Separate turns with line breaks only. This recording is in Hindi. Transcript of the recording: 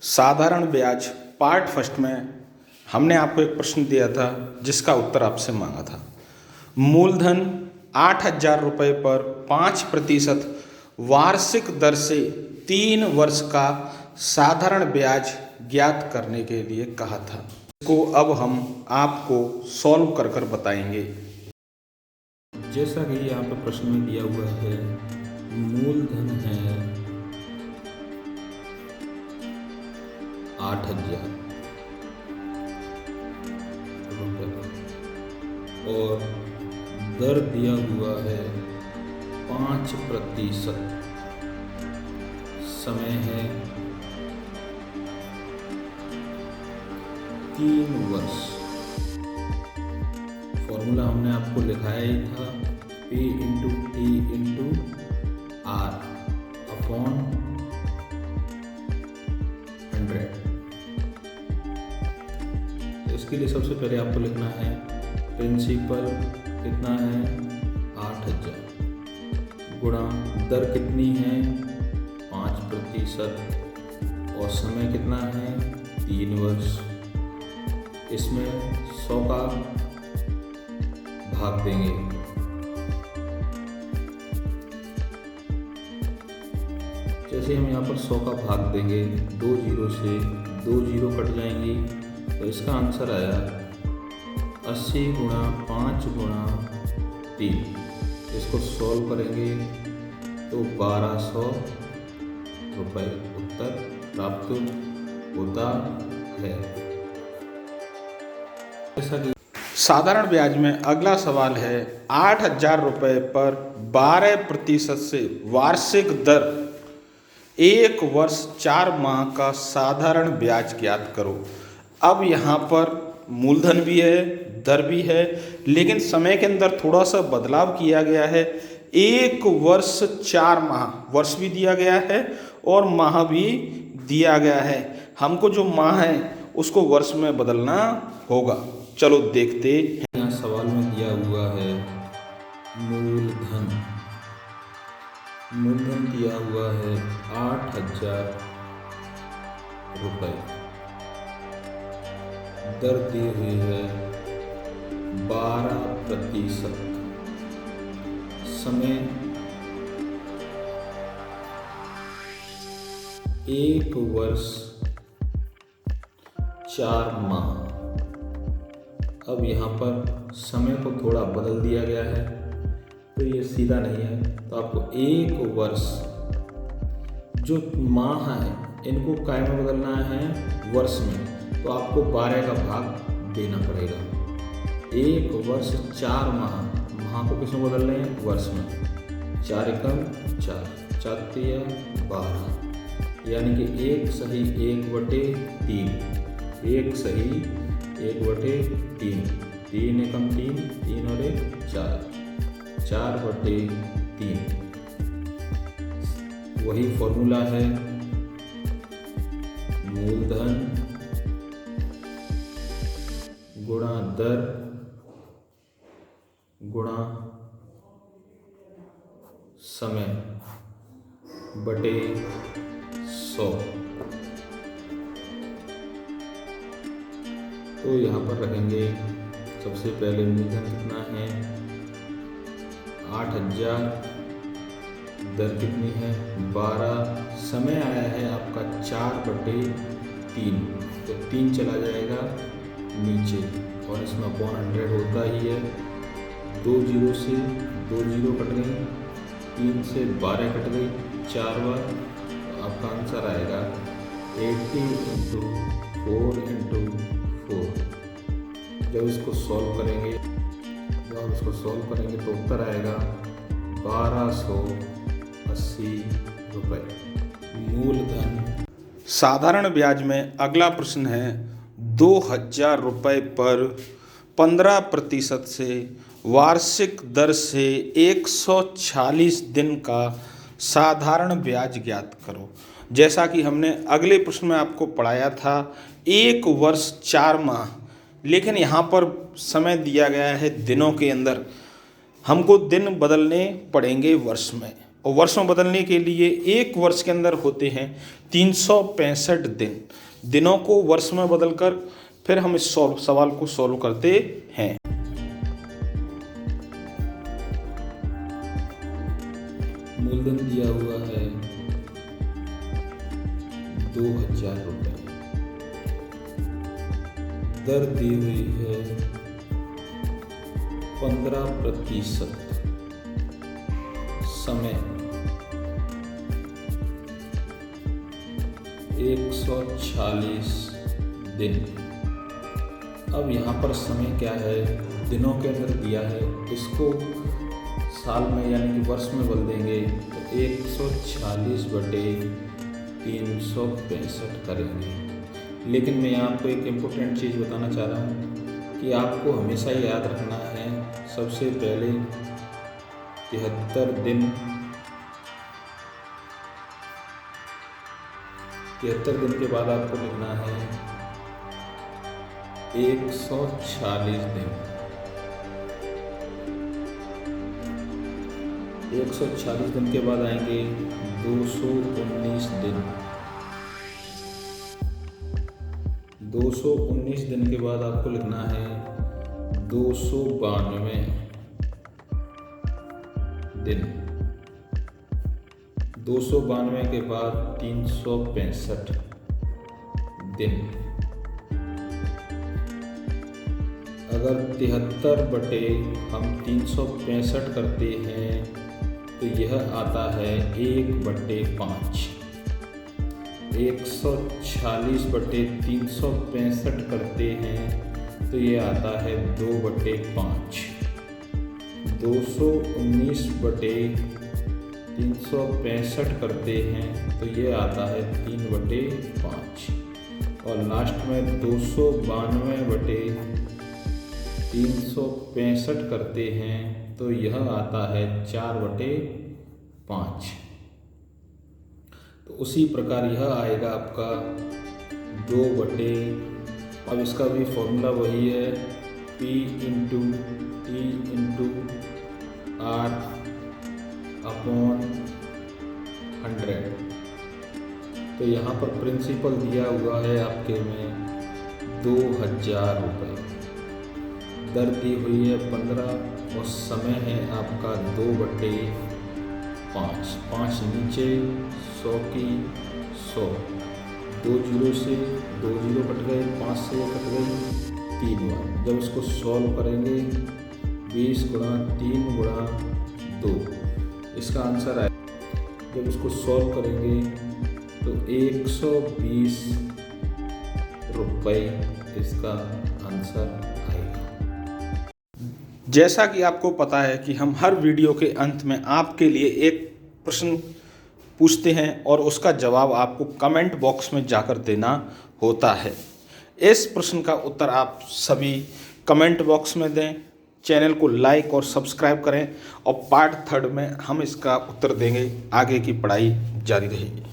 साधारण ब्याज पार्ट फर्स्ट में हमने आपको एक प्रश्न दिया था जिसका उत्तर आपसे मांगा था। मूलधन 8,000 रुपये पर 5% वार्षिक दर से 3 वर्ष का साधारण ब्याज ज्ञात करने के लिए कहा था। इसको अब हम आपको सॉल्व कर कर बताएंगे।
जैसा कि यहाँ पे प्रश्न में दिया हुआ है, मूलधन है 8,000 और दर दिया हुआ है 5%, समय है 3 वर्ष। फॉर्मूला हमने आपको लिखाया ही था, P into T into R upon 100। इसके लिए सबसे पहले आपको लिखना है प्रिंसिपल कितना है 8,000 गुणा दर कितनी है 5% और समय कितना है 3 वर्ष। इसमें 100 का भाग देंगे। जैसे हम यहाँ पर 100 का भाग देंगे, 2 जीरो से 2 जीरो कट जाएंगी, तो इसका आंसर आया 80 गुणा 5 गुणा 3। इसको सॉल्व करेंगे तो 1200 रुपये उत्तर प्राप्त होता है। जैसा कि
साधारण ब्याज में अगला सवाल है 8,000 रुपये पर 12% से वार्षिक दर 1 वर्ष 4 माह का साधारण ब्याज ज्ञात करो। अब यहाँ पर मूलधन भी है, दर भी है, लेकिन समय के अंदर थोड़ा सा बदलाव किया गया है। 1 वर्ष 4 माह, वर्ष भी दिया गया है और माह भी दिया गया है। हमको जो माह है उसको वर्ष में बदलना होगा। चलो देखते हैं।
यहाँ सवाल में दिया हुआ है मूलधन दिया हुआ है 8,000 रुपये, दर दी हुई है 12%, समय 1 वर्ष 4 माह। अब यहाँ पर समय को थोड़ा बदल दिया गया है, तो ये सीधा नहीं है, तो आपको 1 वर्ष जो माह है इनको काय में बदलना है वर्ष में, तो आपको 12 का भाग देना पड़ेगा। 1 वर्ष 4 माह, माह को किसमें बदल रहे हैं वर्ष में। 4 एकम 4, 4 तिया 12, यानी कि 1 सही 1/3, 1 सही 1/3, 3 एकम 3, 3 और 1 4, 4/3। वही फॉर्मूला है मूलधन गुणा दर गुणा समय बटे 100। तो यहाँ पर रखेंगे सबसे पहले मूलधन कितना है 8,000, दर कितनी है 12, समय आया है आपका 4/3, तो 3 चला जाएगा नीचे और इसमें अपॉन 100 होता ही है। 2 जीरो से 2 जीरो कट गई, 3 से 12 कट गई 4 बार, तो आपका आंसर आएगा 80 इंटू 4 इंटू 4। जब इसको सॉल्व करेंगे तो उत्तर आएगा 1280 रुपये। मूलधन
साधारण ब्याज में अगला प्रश्न है 2,000 रुपये पर 15% से वार्षिक दर से 140 दिन का साधारण ब्याज ज्ञात करो। जैसा कि हमने अगले प्रश्न में आपको पढ़ाया था 1 वर्ष 4 माह, लेकिन यहाँ पर समय दिया गया है दिनों के अंदर, हमको दिन बदलने पड़ेंगे वर्ष में। और वर्ष में बदलने के लिए एक वर्ष के अंदर होते हैं 365 दिन। दिनों को वर्ष में बदलकर फिर हम इस सवाल को सॉल्व करते हैं।
मूलधन दिया हुआ है 2000 रुपये। दर दी हुई है 15%। समय 140 दिन। अब यहाँ पर समय क्या है, दिनों के अंदर दिया है, इसको साल में यानी कि वर्ष में बदल देंगे तो 140/365 करेंगे। लेकिन मैं आपको एक इम्पोर्टेंट चीज़ बताना चाह रहा हूँ कि आपको हमेशा याद रखना है, सबसे पहले 73 दिन 73 दिन के बाद आपको लिखना है 140 दिन। 140 दिन के बाद आएंगे 219 दिन। 219 दिन के बाद आपको लिखना है 292 दिन। 292 के बाद 365 दिन। अगर 73/365 करते हैं तो यह आता है 1/5। 140/365 करते हैं तो यह आता है 2/5। 219/365 करते हैं तो यह आता है 3/5। और लास्ट में 292/365 करते हैं तो यह आता है 4/5। तो उसी प्रकार यह आएगा आपका 2/। अब इसका भी फॉर्मूला वही है, P/R/100। तो यहाँ पर प्रिंसिपल दिया हुआ है आपके में 2000 रुपये। दर दी हुई है 15 और समय है आपका 2/5। 5 नीचे, 100 की 100, 2 जीरो से 2 जीरो कट गए, 5 से कट गई 3 बार। जब इसको सॉल्व करेंगे 20 × 3 × 2 इसका आंसर आए। जब इसको सॉल्व करेंगे तो 120 रुपये इसका आंसर आएगा।
जैसा कि आपको पता है कि हम हर वीडियो के अंत में आपके लिए एक प्रश्न पूछते हैं और उसका जवाब आपको कमेंट बॉक्स में जाकर देना होता है। इस प्रश्न का उत्तर आप सभी कमेंट बॉक्स में दें, चैनल को लाइक और सब्सक्राइब करें और पार्ट 3 में हम इसका उत्तर देंगे। आगे की पढ़ाई जारी रहेगी।